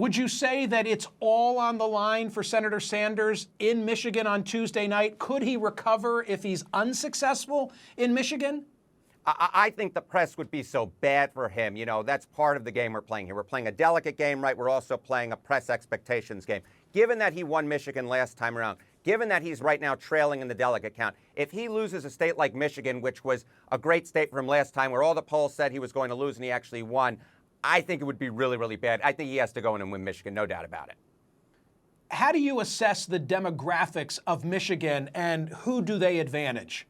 Would you say that it's all on the line for Senator Sanders in Michigan on Tuesday night? Could he recover if he's unsuccessful in Michigan? I think the press would be so bad for him. You know, that's part of the game we're playing here. We're playing a delicate game, right? We're also playing a press expectations game. Given that he won Michigan last time around, given that he's right now trailing in the delegate count, if he loses a state like Michigan, which was a great state for him last time, where all the polls said he was going to lose and he actually won, I think it would be really, really bad. I think he has to go in and win Michigan, no doubt about it. How do you assess the demographics of Michigan and who do they advantage?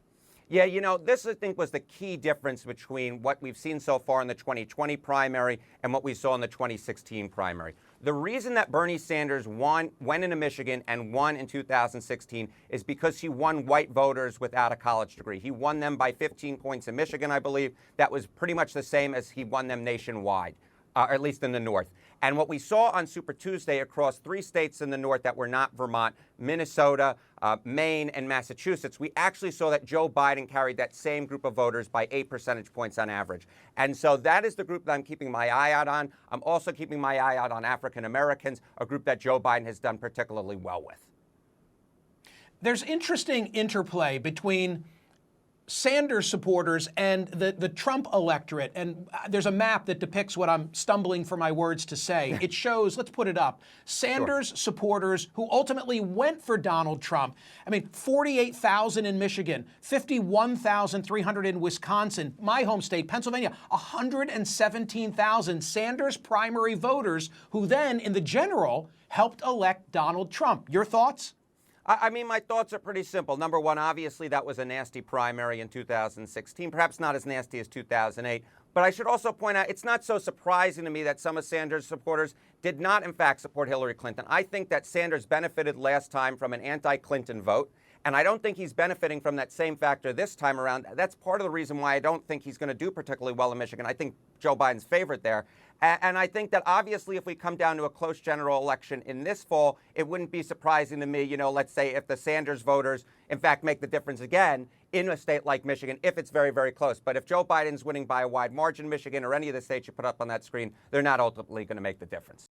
Yeah, you know, this I think was the key difference between what we've seen so far in the 2020 primary and what we saw in the 2016 primary. The reason that Bernie Sanders went into Michigan and won in 2016 is because he won white voters without a college degree. He won them by 15 points in Michigan, I believe. That was pretty much the same as he won them nationwide, or at least in the North. And what we saw on Super Tuesday across 3 states in the North that were not Vermont, Minnesota, Maine, and Massachusetts, we actually saw that Joe Biden carried that same group of voters by 8 percentage points on average. And so that is the group that I'm keeping my eye out on. I'm also keeping my eye out on African Americans, a group that Joe Biden has done particularly well with. There's interesting interplay between Sanders supporters and the Trump electorate. And there's a map that depicts what I'm stumbling for my words to say. It shows, let's put it up, Sanders supporters who ultimately went for Donald Trump. I mean, 48,000 in Michigan, 51,300 in Wisconsin, my home state, Pennsylvania, 117,000 Sanders primary voters who then, in the general, helped elect Donald Trump. Your thoughts? I mean, my thoughts are pretty simple. Number one, obviously, that was a nasty primary in 2016, perhaps not as nasty as 2008. But I should also point out, it's not so surprising to me that some of Sanders' supporters did not, in fact, support Hillary Clinton. I think that Sanders benefited last time from an anti-Clinton vote. And I don't think he's benefiting from that same factor this time around. That's part of the reason why I don't think he's going to do particularly well in Michigan. I think Joe Biden's favorite there. And I think that obviously if we come down to a close general election in this fall, it wouldn't be surprising to me, you know, let's say if the Sanders voters, in fact, make the difference again in a state like Michigan, if it's very, very close. But if Joe Biden's winning by a wide margin, Michigan or any of the states you put up on that screen, they're not ultimately going to make the difference.